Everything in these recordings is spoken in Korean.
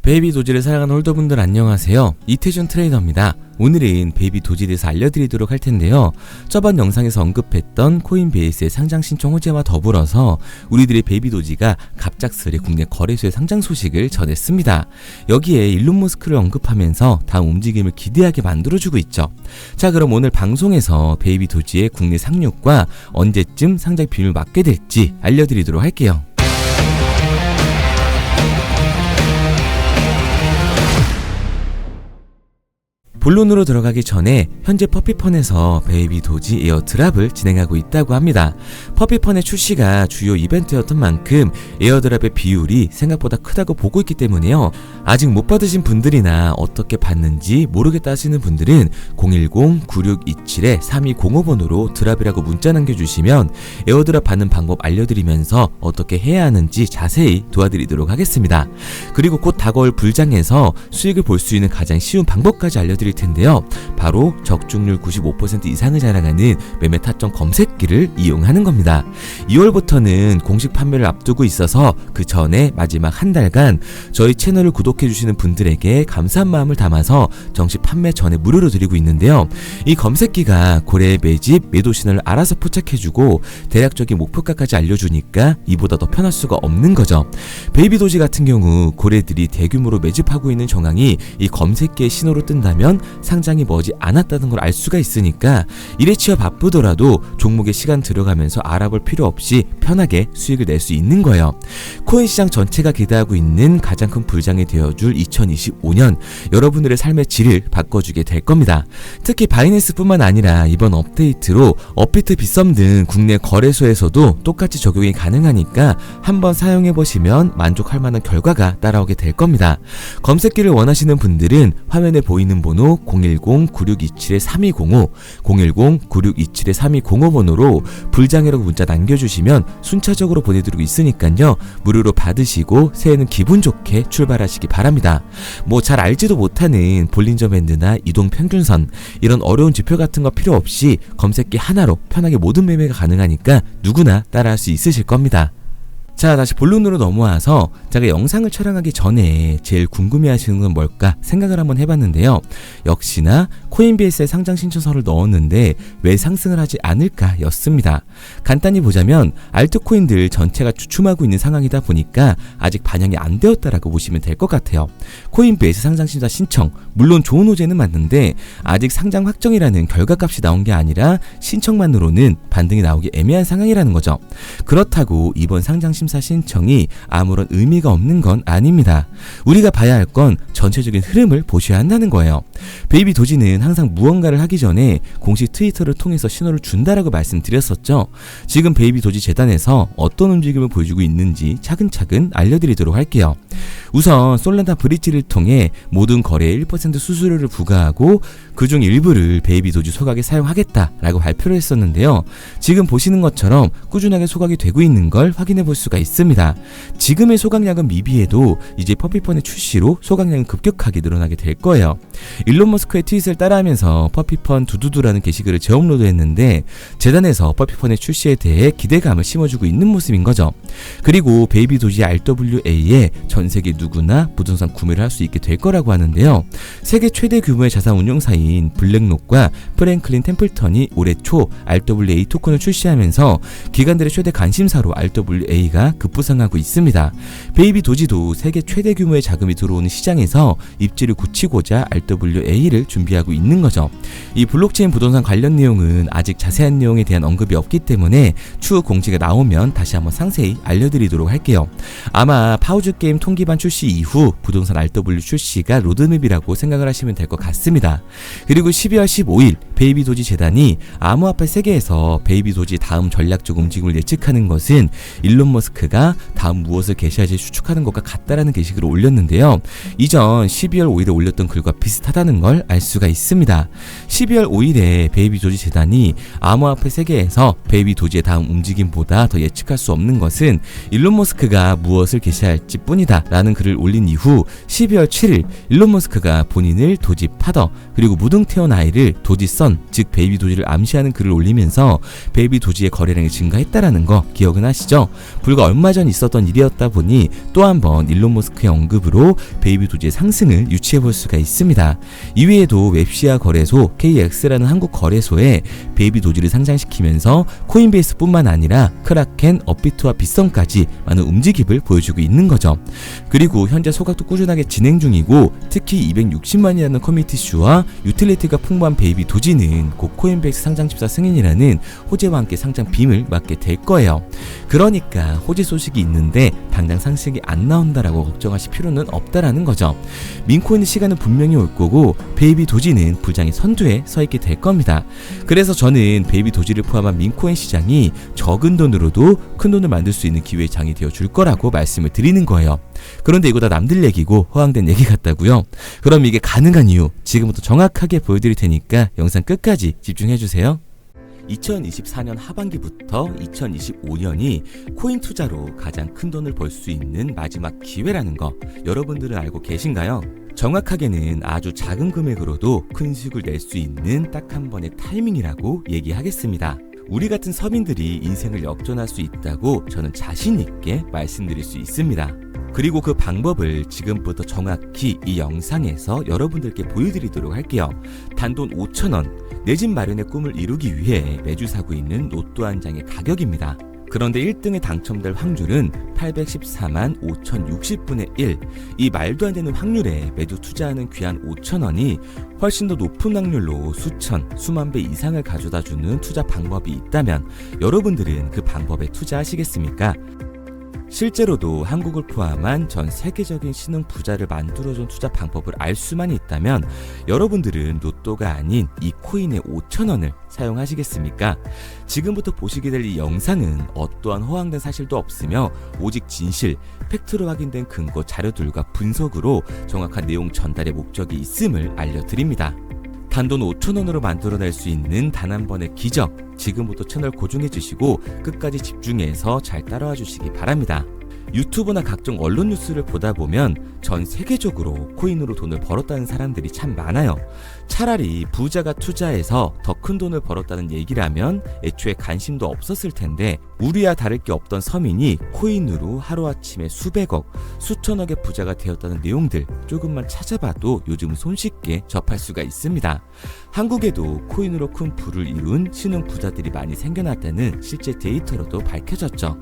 베이비 도지를 사랑하는 홀더분들 안녕하세요. 이태준 트레이더입니다. 오늘은 베이비 도지에 대해서 알려드리도록 할 텐데요. 저번 영상에서 언급했던 코인베이스의 상장 신청 호재와 더불어서 우리들의 베이비 도지가 갑작스레 국내 거래소의 상장 소식을 전했습니다. 여기에 일론 머스크를 언급하면서 다음 움직임을 기대하게 만들어주고 있죠. 자, 그럼 오늘 방송에서 베이비 도지의 국내 상륙과 언제쯤 상장 비밀을 맞게 될지 알려드리도록 할게요. 본론으로 들어가기 전에 현재 퍼피펀에서 베이비 도지 에어드랍을 진행하고 있다고 합니다. 퍼피펀의 출시가 주요 이벤트였던 만큼 에어드랍의 비율이 생각보다 크다고 보고 있기 때문에요. 아직 못 받으신 분들이나 어떻게 받는지 모르겠다 하시는 분들은 010-9627-3205번으로 드랍이라고 문자 남겨주시면 에어드랍 받는 방법 알려드리면서 어떻게 해야 하는지 자세히 도와드리도록 하겠습니다. 그리고 곧 다가올 불장에서 수익을 볼 수 있는 가장 쉬운 방법까지 알려드릴 텐데요. 바로 적중률 95% 이상을 자랑하는 매매 타점 검색기를 이용하는 겁니다. 2월부터는 공식 판매를 앞두고 있어서 그 전에 마지막 한 달간 저희 채널을 구독해주시는 분들에게 감사한 마음을 담아서 정식 판매 전에 무료로 드리고 있는데요. 이 검색기가 고래의 매집, 매도 신호를 알아서 포착해주고 대략적인 목표가까지 알려주니까 이보다 더 편할 수가 없는 거죠. 베이비 도지 같은 경우 고래들이 대규모로 매집하고 있는 정황이 이 검색기의 신호로 뜬다면 상장이 머지 않았다는 걸 알 수가 있으니까 일에 치여 바쁘더라도 종목에 시간 들어가면서 알아볼 필요 없이 편하게 수익을 낼 수 있는 거예요. 코인 시장 전체가 기대하고 있는 가장 큰 불장이 되어줄 2025년 여러분들의 삶의 질을 바꿔주게 될 겁니다. 특히 바이낸스뿐만 아니라 이번 업데이트로 업비트, 빗썸 등 국내 거래소에서도 똑같이 적용이 가능하니까 한번 사용해보시면 만족할 만한 결과가 따라오게 될 겁니다. 검색기를 원하시는 분들은 화면에 보이는 번호 010-9627-3205, 010-9627-3205번으로 불장이라고 문자 남겨주시면 순차적으로 보내드리고 있으니까요. 무료로 받으시고 새해는 기분 좋게 출발하시기 바랍니다. 뭐 잘 알지도 못하는 볼린저 밴드나 이동 평균선 이런 어려운 지표 같은 거 필요 없이 검색기 하나로 편하게 모든 매매가 가능하니까 누구나 따라할 수 있으실 겁니다. 자, 다시 본론으로 넘어와서 제가 영상을 촬영하기 전에 제일 궁금해하시는 건 뭘까 생각을 한번 해봤는데요. 역시나 코인베이스에 상장 신청서를 넣었는데 왜 상승을 하지 않을까 였습니다. 간단히 보자면 알트코인들 전체가 주춤하고 있는 상황이다 보니까 아직 반영이 안 되었다라고 보시면 될 것 같아요. 코인베이스 상장 신청 물론 좋은 호재는 맞는데 아직 상장 확정이라는 결과값이 나온 게 아니라 신청만으로는 반등이 나오기 애매한 상황이라는 거죠. 그렇다고 이번 상장 심사 신청이 아무런 의미가 없는 건 아닙니다. 우리가 봐야 할 건 전체적인 흐름을 보셔야 한다는 거예요. 베이비 도지는 항상 무언가를 하기 전에 공식 트위터를 통해서 신호를 준다라고 말씀드렸었죠. 지금 베이비 도지 재단에서 어떤 움직임을 보여주고 있는지 차근차근 알려드리도록 할게요. 우선 솔라나 브릿지를 통해 모든 거래에 1% 수수료를 부과하고 그중 일부를 베이비 도지 소각에 사용하겠다라고 발표를 했었는데요. 지금 보시는 것처럼 꾸준하게 소각이 되고 있는 걸 확인해 볼 수가 있습니다. 지금의 소각량은 미비해도 이제 퍼피펀의 출시로 소각량은 급격하게 늘어나게 될 거예요. 일론 머스크의 트윗을 따라하면서 퍼피펀 두두두라는 게시글을 재업로드했는데 재단에서 퍼피펀의 출시에 대해 기대감을 심어주고 있는 모습인 거죠. 그리고 베이비 도지 RWA에 전 세계 누구나 부동산 구매를 할 수 있게 될 거라고 하는데요. 세계 최대 규모의 자산 운용사인 블랙록과 프랭클린 템플턴이 올해 초 RWA 토큰을 출시하면서 기관들의 최대 관심사로 RWA가 급부상하고 있습니다. 베이비 도지도 세계 최대 규모의 자금이 들어오는 시장에서 입지를 굳히고자 RWA를 준비하고 있는 거죠. 이 블록체인 부동산 관련 내용은 아직 자세한 내용에 대한 언급이 없기 때문에 추후 공지가 나오면 다시 한번 상세히 알려드리도록 할게요. 아마 파우즈 게임 통기반 출시 이후 부동산 RW 출시가 로드맵이라고 생각을 하시면 될 것 같습니다. 그리고 12월 15일 베이비 도지 재단이 암호화폐 세계에서 베이비 도지 다음 전략적 움직임을 예측하는 것은 일론 머스크가 다음 무엇을 게시할지 추측하는 것과 같다라는 게시글을 올렸는데요. 이전 12월 5일에 올렸던 글과 비슷하다는 걸 알 수가 있습니다. 12월 5일에 베이비 도지 재단이 암호화폐 세계에서 베이비 도지의 다음 움직임보다 더 예측할 수 없는 것은 일론 머스크가 무엇을 게시할지 뿐이다 라는 글을 올린 이후 12월 7일 일론 머스크가 본인을 도지 파더 그리고 무등태어난 아이를 도지 선, 즉 베이비 도지를 암시하는 글을 올리면서 베이비 도지의 거래량이 증가했다라는 거 기억은 하시죠? 불과 얼마 전 있었던 일이었다 보니 또 한 번 일론 머스크의 언급으로 베이비 도지의 상승을 유추해볼 수가 있습니다. 이외에도 웹시아 거래소 KX라는 한국 거래소에 베이비 도지를 상장시키면서 코인베이스뿐만 아니라 크라켄, 업비트와 빗썸까지 많은 움직임을 보여주고 있는 거죠. 그리고 현재 소각도 꾸준하게 진행 중이고 특히 260만이라는 커뮤니티 수와 유틸리티가 풍부한 베이비 도지는 곧 코인베이스 상장 집사 승인이라는 호재와 함께 상장 빔을 맞게 될 거예요. 그러니까 호재 소식이 있는데 당장 상승이 안 나온다라고 걱정하실 필요는 없다라는 거죠. 민코인의 시간은 분명히 올 거고 베이비 도지는 부장의 선두에 서 있게 될 겁니다. 그래서 저는 베이비 도지를 포함한 민코인 시장이 적은 돈으로도 큰 돈을 만들 수 있는 기회의 장이 되어 줄 거라고 말씀을 드리는 거예요. 그런데 이거 다 남들 얘기고 허황된 얘기 같다고요? 그럼 이게 가능한 이유 지금부터 정확하게 보여드릴 테니까 영상 끝까지 집중해주세요. 2024년 하반기부터 2025년이 코인 투자로 가장 큰 돈을 벌 수 있는 마지막 기회라는 거 여러분들은 알고 계신가요? 정확하게는 아주 작은 금액으로도 큰 수익을 낼 수 있는 딱 한 번의 타이밍이라고 얘기하겠습니다. 우리 같은 서민들이 인생을 역전할 수 있다고 저는 자신 있게 말씀드릴 수 있습니다. 그리고 그 방법을 지금부터 정확히 이 영상에서 여러분들께 보여드리도록 할게요. 단돈 5,000원, 내 집 마련의 꿈을 이루기 위해 매주 사고 있는 로또 한 장의 가격입니다. 그런데 1등에 당첨될 확률은 814만 5060분의 1. 이 말도 안 되는 확률에 매주 투자하는 귀한 5,000원이 훨씬 더 높은 확률로 수천, 수만 배 이상을 가져다주는 투자 방법이 있다면 여러분들은 그 방법에 투자하시겠습니까? 실제로도 한국을 포함한 전 세계적인 신흥 부자를 만들어준 투자 방법을 알 수만 있다면 여러분들은 로또가 아닌 이 코인의 5,000원을 사용하시겠습니까? 지금부터 보시게 될 이 영상은 어떠한 허황된 사실도 없으며 오직 진실, 팩트로 확인된 근거 자료들과 분석으로 정확한 내용 전달의 목적이 있음을 알려드립니다. 단돈 5,000원으로 만들어낼 수 있는 단 한 번의 기적, 지금부터 채널 고정해 주시고 끝까지 집중해서 잘 따라와 주시기 바랍니다. 유튜브나 각종 언론 뉴스를 보다 보면 전 세계적으로 코인으로 돈을 벌었다는 사람들이 참 많아요. 차라리 부자가 투자해서 더 큰 돈을 벌었다는 얘기라면 애초에 관심도 없었을 텐데 우리와 다를 게 없던 서민이 코인으로 하루아침에 수백억, 수천억의 부자가 되었다는 내용들 조금만 찾아봐도 요즘 손쉽게 접할 수가 있습니다. 한국에도 코인으로 큰 부를 이룬 신흥 부자들이 많이 생겨났다는 실제 데이터로도 밝혀졌죠.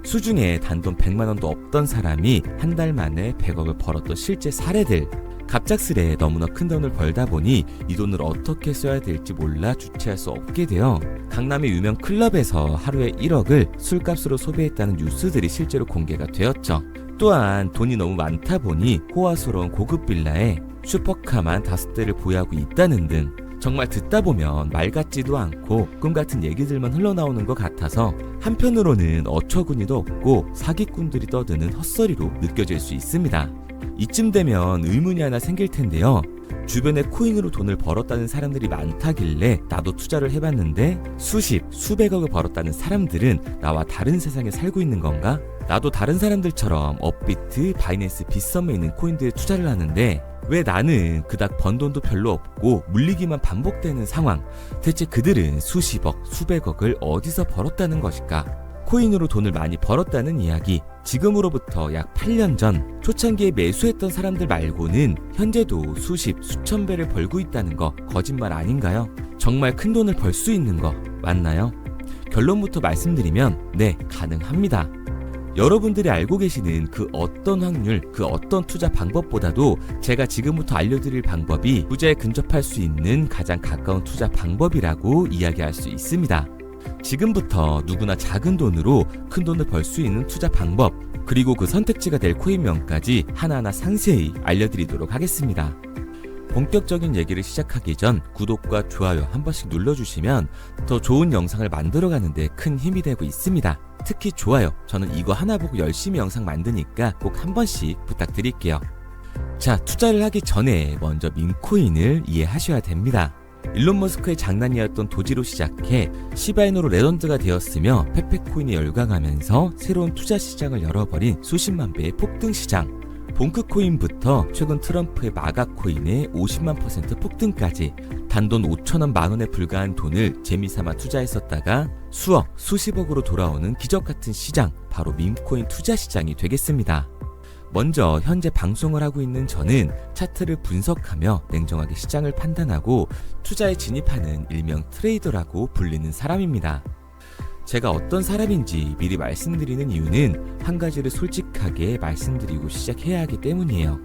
수중에 단돈 100만원도 없던 사람이 한 달 만에 100억을 벌었던 실제 사례들. 갑작스레 너무나 큰 돈을 벌다 보니 이 돈을 어떻게 써야 될지 몰라 주체할 수 없게 되어 강남의 유명 클럽에서 하루에 1억을 술값으로 소비했다는 뉴스들이 실제로 공개가 되었죠. 또한 돈이 너무 많다 보니 호화스러운 고급 빌라에 슈퍼카만 5대를 보유하고 있다는 등 정말 듣다 보면 말 같지도 않고 꿈 같은 얘기들만 흘러나오는 것 같아서 한편으로는 어처구니도 없고 사기꾼들이 떠드는 헛소리로 느껴질 수 있습니다. 이쯤 되면 의문이 하나 생길 텐데요. 주변에 코인으로 돈을 벌었다는 사람들이 많다길래 나도 투자를 해봤는데 수십, 수백억을 벌었다는 사람들은 나와 다른 세상에 살고 있는 건가? 나도 다른 사람들처럼 업비트, 바이낸스, 빗썸에 있는 코인들에 투자를 하는데 왜 나는 그닥 번 돈도 별로 없고 물리기만 반복되는 상황? 대체 그들은 수십억, 수백억을 어디서 벌었다는 것일까? 코인으로 돈을 많이 벌었다는 이야기, 지금으로부터 약 8년 전 초창기에 매수했던 사람들 말고는 현재도 수십, 수천 배를 벌고 있다는 거 거짓말 아닌가요? 정말 큰 돈을 벌 수 있는 거 맞나요? 결론부터 말씀드리면 네, 가능합니다. 여러분들이 알고 계시는 그 어떤 확률, 그 어떤 투자 방법보다도 제가 지금부터 알려드릴 방법이 부자에 근접할 수 있는 가장 가까운 투자 방법이라고 이야기할 수 있습니다. 지금부터 누구나 작은 돈으로 큰 돈을 벌 수 있는 투자 방법, 그리고 그 선택지가 될 코인명까지 하나하나 상세히 알려드리도록 하겠습니다. 본격적인 얘기를 시작하기 전 구독과 좋아요 한 번씩 눌러주시면 더 좋은 영상을 만들어가는데 큰 힘이 되고 있습니다. 특히 좋아요, 저는 이거 하나 보고 열심히 영상 만드니까 꼭 한 번씩 부탁드릴게요. 자, 투자를 하기 전에 먼저 민코인을 이해하셔야 됩니다. 일론 머스크의 장난이었던 도지로 시작해 시바이누로 레전드가 되었으며 페페코인이 열광하면서 새로운 투자 시장을 열어버린 수십만 배의 폭등 시장. 봉크코인부터 최근 트럼프의 마가코인의 50만% 폭등까지 단돈 5천원 만원에 불과한 돈을 재미삼아 투자했었다가 수억, 수십억으로 돌아오는 기적같은 시장, 바로 밈코인 투자 시장이 되겠습니다. 먼저 현재 방송을 하고 있는 저는 차트를 분석하며 냉정하게 시장을 판단하고 투자에 진입하는 일명 트레이더라고 불리는 사람입니다. 제가 어떤 사람인지 미리 말씀드리는 이유는 한 가지를 솔직하게 말씀드리고 시작해야 하기 때문이에요.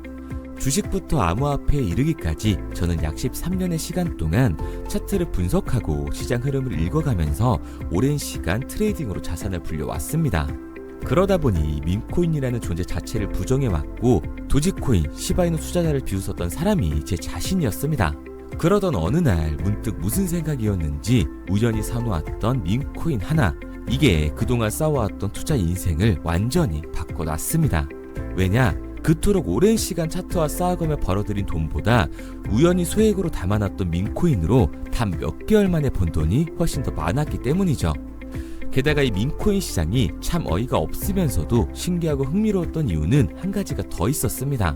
주식부터 암호화폐에 이르기까지 저는 약 13년의 시간 동안 차트를 분석하고 시장 흐름을 읽어가면서 오랜 시간 트레이딩으로 자산을 불려왔습니다. 그러다 보니 밈코인이라는 존재 자체를 부정해왔고 도지코인, 시바이누 투자자를 비웃었던 사람이 제 자신이었습니다. 그러던 어느 날 문득 무슨 생각이었는지 우연히 사놓았던 밈코인 하나, 이게 그동안 쌓아왔던 투자 인생을 완전히 바꿔놨습니다. 왜냐? 그토록 오랜 시간 차트와 쌓아가며 벌어들인 돈보다 우연히 소액으로 담아놨던 밈코인으로 단 몇 개월 만에 번 돈이 훨씬 더 많았기 때문이죠. 게다가 이 밈코인 시장이 참 어이가 없으면서도 신기하고 흥미로웠던 이유는 한 가지가 더 있었습니다.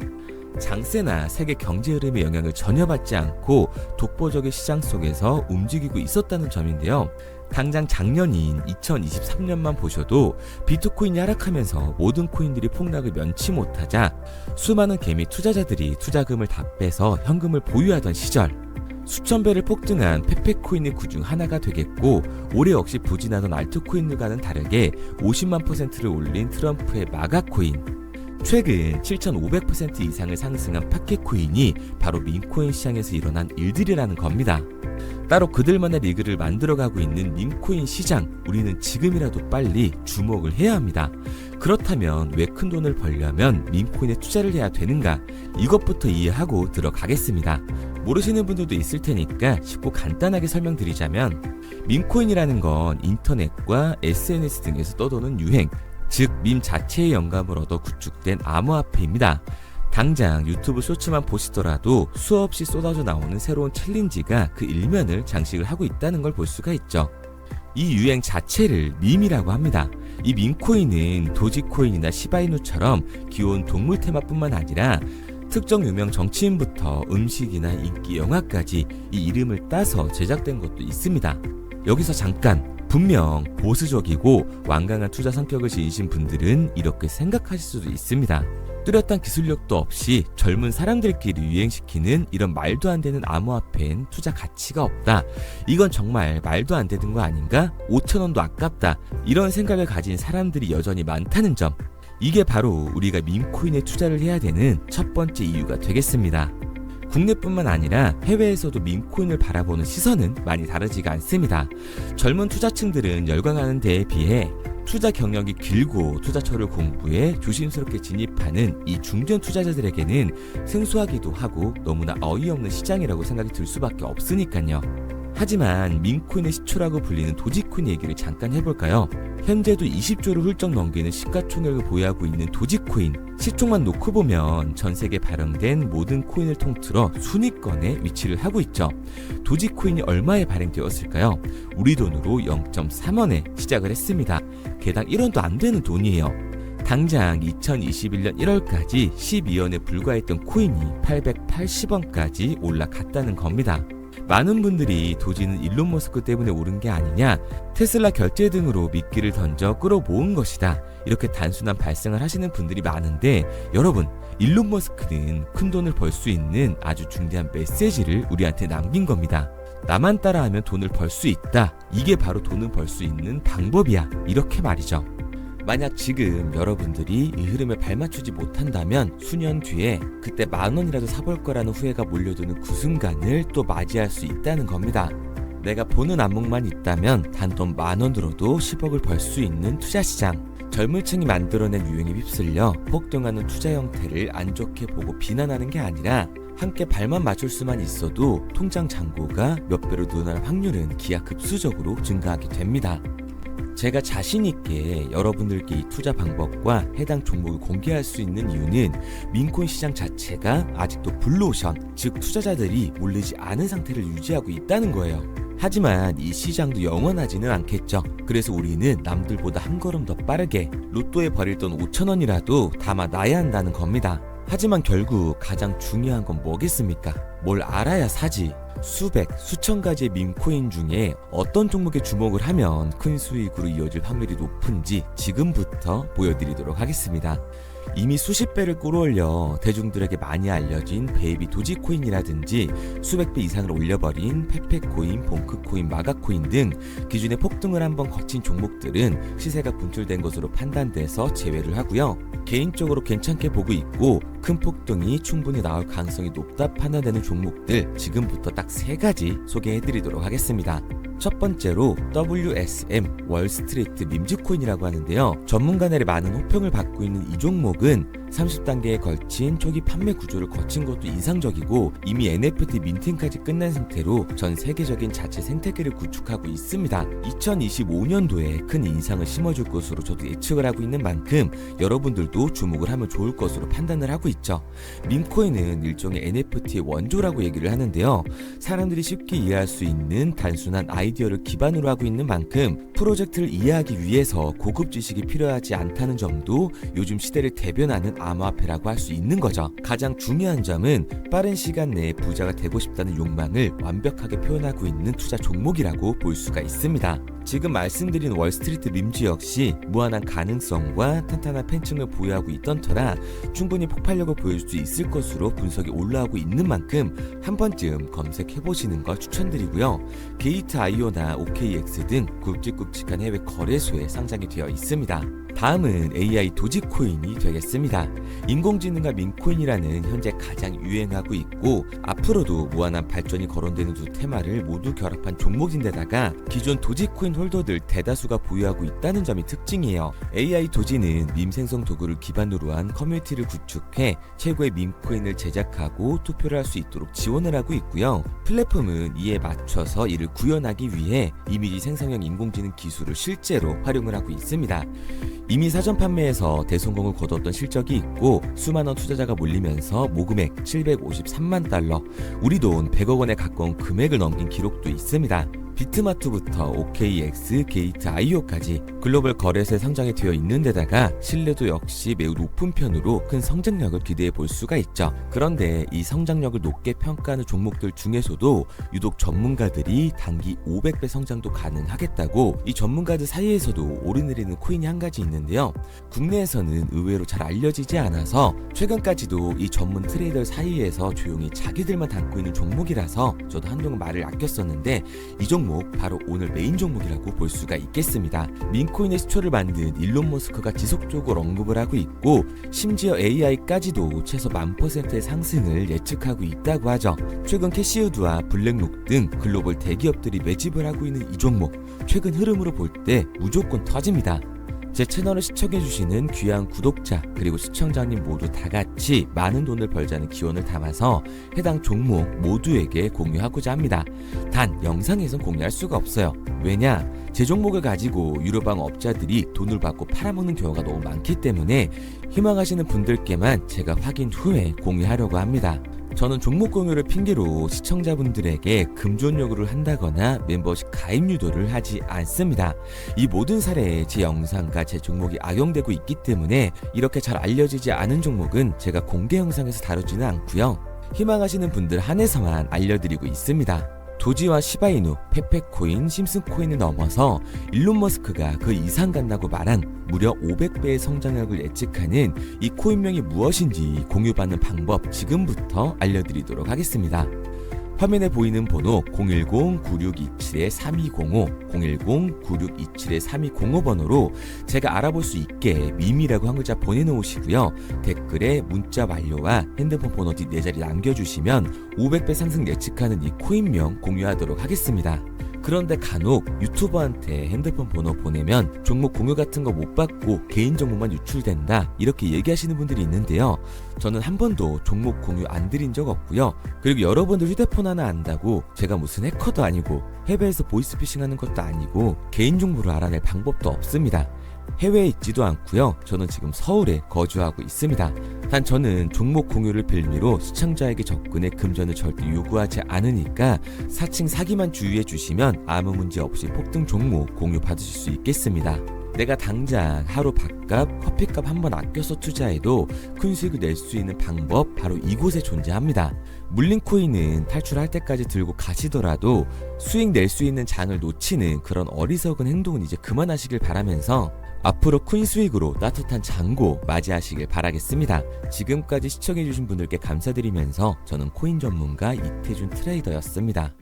장세나 세계 경제 흐름의 영향을 전혀 받지 않고 독보적인 시장 속에서 움직이고 있었다는 점인데요. 당장 작년인 2023년만 보셔도 비트코인이 하락하면서 모든 코인들이 폭락을 면치 못하자 수많은 개미 투자자들이 투자금을 다 빼서 현금을 보유하던 시절, 수천 배를 폭등한 페페코인의 그중 하나가 되겠고, 올해 역시 부진하던 알트코인들과는 다르게 50만%를 올린 트럼프의 마가코인, 최근 7,500% 이상을 상승한 파켓코인이 바로 밈코인 시장에서 일어난 일들이라는 겁니다. 따로 그들만의 리그를 만들어가고 있는 밈코인 시장, 우리는 지금이라도 빨리 주목을 해야 합니다. 그렇다면 왜 큰 돈을 벌려면 밈코인에 투자를 해야 되는가? 이것부터 이해하고 들어가겠습니다. 모르시는 분들도 있을 테니까 쉽고 간단하게 설명드리자면, 밈코인이라는 건 인터넷과 SNS 등에서 떠도는 유행, 즉 밈 자체의 영감을 얻어 구축된 암호화폐입니다. 당장 유튜브 쇼츠만 보시더라도 수없이 쏟아져 나오는 새로운 챌린지가 그 일면을 장식을 하고 있다는 걸 볼 수가 있죠. 이 유행 자체를 밈이라고 합니다. 이 밈코인은 도지코인이나 시바이누처럼 귀여운 동물 테마뿐만 아니라 특정 유명 정치인부터 음식이나 인기 영화까지 이 이름을 따서 제작된 것도 있습니다. 여기서 잠깐, 분명 보수적이고 완강한 투자 성격을 지니신 분들은 이렇게 생각하실 수도 있습니다. 뚜렷한 기술력도 없이 젊은 사람들끼리 유행시키는 이런 말도 안 되는 암호화폐엔 투자 가치가 없다. 이건 정말 말도 안 되는 거 아닌가? 5,000원도 아깝다. 이런 생각을 가진 사람들이 여전히 많다는 점. 이게 바로 우리가 밈코인에 투자를 해야 되는 첫 번째 이유가 되겠습니다. 국내뿐만 아니라 해외에서도 밈코인을 바라보는 시선은 많이 다르지가 않습니다. 젊은 투자층들은 열광하는 데에 비해 투자 경력이 길고 투자처를 공부해 조심스럽게 진입하는 이 중견 투자자들에게는 생소하기도 하고 너무나 어이없는 시장이라고 생각이 들 수밖에 없으니까요. 하지만 밈코인의 시초라고 불리는 도지코인 얘기를 잠깐 해볼까요? 현재도 20조를 훌쩍 넘기는 시가총액을 보유하고 있는 도지코인, 시총만 놓고 보면 전 세계 발행된 모든 코인을 통틀어 순위권에 위치를 하고 있죠. 도지코인이 얼마에 발행되었을까요? 우리 돈으로 0.3원에 시작을 했습니다. 개당 1원도 안 되는 돈이에요. 당장 2021년 1월까지 12원에 불과했던 코인이 880원까지 올라갔다는 겁니다. 많은 분들이 도지는 일론 머스크 때문에 오른 게 아니냐, 테슬라 결제 등으로 미끼를 던져 끌어모은 것이다, 이렇게 단순한 발생을 하시는 분들이 많은데, 여러분, 일론 머스크는 큰 돈을 벌 수 있는 아주 중대한 메시지를 우리한테 남긴 겁니다. 나만 따라하면 돈을 벌 수 있다, 이게 바로 돈을 벌 수 있는 방법이야, 이렇게 말이죠. 만약 지금 여러분들이 이 흐름에 발맞추지 못한다면 수년 뒤에 그때 10,000원이라도 사볼 거라는 후회가 몰려드는 그 순간을 또 맞이할 수 있다는 겁니다. 내가 보는 안목만 있다면 단돈 10,000원 들어도 10억을 벌 수 있는 투자시장, 젊은 층이 만들어낸 유행에 휩쓸려 폭등하는 투자 형태를 안 좋게 보고 비난하는 게 아니라 함께 발만 맞출 수만 있어도 통장 잔고가 몇 배로 늘어날 확률은 기하급수적으로 증가하게 됩니다. 제가 자신있게 여러분들께 이 투자 방법과 해당 종목을 공개할 수 있는 이유는 밈코인 시장 자체가 아직도 블루오션, 즉 투자자들이 몰리지 않은 상태를 유지하고 있다는 거예요. 하지만 이 시장도 영원하지는 않겠죠. 그래서 우리는 남들보다 한 걸음 더 빠르게 로또에 버릴 돈 5,000원이라도 담아놔야 한다는 겁니다. 하지만 결국 가장 중요한 건 뭐겠습니까? 뭘 알아야 사지. 수백, 수천 가지의 밈코인 중에 어떤 종목에 주목을 하면 큰 수익으로 이어질 확률이 높은지 지금부터 보여드리도록 하겠습니다. 이미 수십 배를 끌어올려 대중들에게 많이 알려진 베이비 도지코인이라든지 수백 배 이상을 올려버린 페페코인, 봉크코인, 마가코인 등 기존의 폭등을 한번 거친 종목들은 시세가 분출된 것으로 판단돼서 제외를 하고요. 개인적으로 괜찮게 보고 있고 큰 폭등이 충분히 나올 가능성이 높다 판단되는 종목들 지금부터 딱 3가지 소개해드리도록 하겠습니다. 첫 번째로 WSM 월스트리트 밈즈코인이라고 하는데요. 전문가들의 많은 호평을 받고 있는 이 종목은 30단계에 걸친 초기 판매 구조를 거친 것도 인상적이고 이미 NFT 민팅까지 끝난 상태로 전 세계적인 자체 생태계를 구축하고 있습니다. 2025년도에 큰 인상을 심어줄 것으로 저도 예측을 하고 있는 만큼 여러분들도 주목을 하면 좋을 것으로 판단을 하고 있죠. 밈코인은 일종의 NFT의 원조라고 얘기를 하는데요. 사람들이 쉽게 이해할 수 있는 단순한 아이디어를 기반으로 하고 있는 만큼 프로젝트를 이해하기 위해서 고급 지식이 필요하지 않다는 점도 요즘 시대를 대변하는 암호화폐라고 할 수 있는 거죠. 가장 중요한 점은 빠른 시간 내에 부자가 되고 싶다는 욕망을 완벽하게 표현하고 있는 투자 종목이라고 볼 수가 있습니다. 지금 말씀드린 월스트리트 밈즈 역시 무한한 가능성과 탄탄한 팬층을 보유하고 있던 터라 충분히 폭발력을 보여줄 수 있을 것으로 분석이 올라오고 있는 만큼 한 번쯤 검색해보시는 걸 추천드리고요. 게이트.io나 OKX 등 굵직굵직한 해외 거래소에 상장이 되어 있습니다. 다음은 AI 도지코인이 되겠습니다. 인공지능과 밈코인이라는 현재 가장 유행하고 있고 앞으로도 무한한 발전이 거론되는 두 테마를 모두 결합한 종목인데다가 기존 도지코인 홀더들 대다수가 보유하고 있다는 점이 특징이에요. AI 도지는 밈 생성 도구를 기반으로 한 커뮤니티를 구축해 최고의 밈코인을 제작하고 투표를 할 수 있도록 지원을 하고 있고요. 플랫폼은 이에 맞춰서 이를 구현하기 위해 이미지 생성형 인공지능 기술을 실제로 활용을 하고 있습니다. 이미 사전 판매에서 대성공을 거뒀던 실적이 있고 수만원 투자자가 몰리면서 모금액 753만 달러, 우리 돈 100억 원에 가까운 금액을 넘긴 기록도 있습니다. 비트마트부터 OKX, 게이트.io까지 글로벌 거래소에 상장이 되어 있는 데다가 신뢰도 역시 매우 높은 편으로 큰 성장력을 기대해 볼 수가 있죠. 그런데 이 성장력을 높게 평가하는 종목들 중에서도 유독 전문가들이 단기 500배 성장도 가능하겠다고 이 전문가들 사이에서도 오르내리는 코인이 한 가지 있는데요. 국내에서는 의외로 잘 알려지지 않아서 최근까지도 이 전문 트레이더 사이에서 조용히 자기들만 담고 있는 종목이라서 저도 한동안 말을 아꼈었는데 이 종목 바로 오늘 메인 종목이라고 볼 수가 있겠습니다. 밈코인의 시초를 만든 일론 머스크가 지속적으로 언급을 하고 있고 심지어 AI까지도 최소 1000%의 상승을 예측하고 있다고 하죠. 최근 캐시우드와 블랙록 등 글로벌 대기업들이 매집을 하고 있는 이 종목 최근 흐름으로 볼 때 무조건 터집니다. 제 채널을 시청해주시는 귀한 구독자 그리고 시청자님 모두 다같이 많은 돈을 벌자는 기원을 담아서 해당 종목 모두에게 공유하고자 합니다. 단 영상에선 공유할 수가 없어요. 왜냐? 제 종목을 가지고 유료방 업자들이 돈을 받고 팔아먹는 경우가 너무 많기 때문에 희망하시는 분들께만 제가 확인 후에 공유하려고 합니다. 저는 종목 공유를 핑계로 시청자분들에게 금전 요구를 한다거나 멤버십 가입 유도를 하지 않습니다. 이 모든 사례에 제 영상과 제 종목이 악용되고 있기 때문에 이렇게 잘 알려지지 않은 종목은 제가 공개 영상에서 다루지는 않고요. 희망하시는 분들 한해서만 알려드리고 있습니다. 도지와 시바이누, 페페코인, 심슨코인을 넘어서 일론 머스크가 그 이상 간다고 말한 무려 500배의 성장력을 예측하는 이 코인명이 무엇인지 공유받는 방법 지금부터 알려드리도록 하겠습니다. 화면에 보이는 번호 010-9627-3205, 010-9627-3205 번호로 제가 알아볼 수 있게 밈이라고 한 글자 보내놓으시고요. 댓글에 문자 완료와 핸드폰 번호 뒤 4자리 남겨주시면 500배 상승 예측하는 이 코인명 공유하도록 하겠습니다. 그런데 간혹 유튜버한테 핸드폰 번호 보내면 종목 공유 같은 거 못 받고 개인정보만 유출된다 이렇게 얘기하시는 분들이 있는데요. 저는 한 번도 종목 공유 안 드린 적 없고요. 그리고 여러분들 휴대폰 하나 안다고 제가 무슨 해커도 아니고 해외에서 보이스피싱 하는 것도 아니고 개인정보를 알아낼 방법도 없습니다. 해외에 있지도 않고요. 저는 지금 서울에 거주하고 있습니다. 단 저는 종목 공유를 빌미로 시청자에게 접근의 금전을 절대 요구하지 않으니까 사칭 사기만 주의해 주시면 아무 문제 없이 폭등 종목 공유 받으실 수 있겠습니다. 내가 당장 하루 밥값, 커피값 한번 아껴서 투자해도 큰 수익을 낼 수 있는 방법 바로 이곳에 존재합니다. 물린 코인은 탈출할 때까지 들고 가시더라도 수익 낼 수 있는 장을 놓치는 그런 어리석은 행동은 이제 그만하시길 바라면서 앞으로 큰 수익으로 따뜻한 장고 맞이하시길 바라겠습니다. 지금까지 시청해주신 분들께 감사드리면서 저는 코인 전문가 이태준 트레이더였습니다.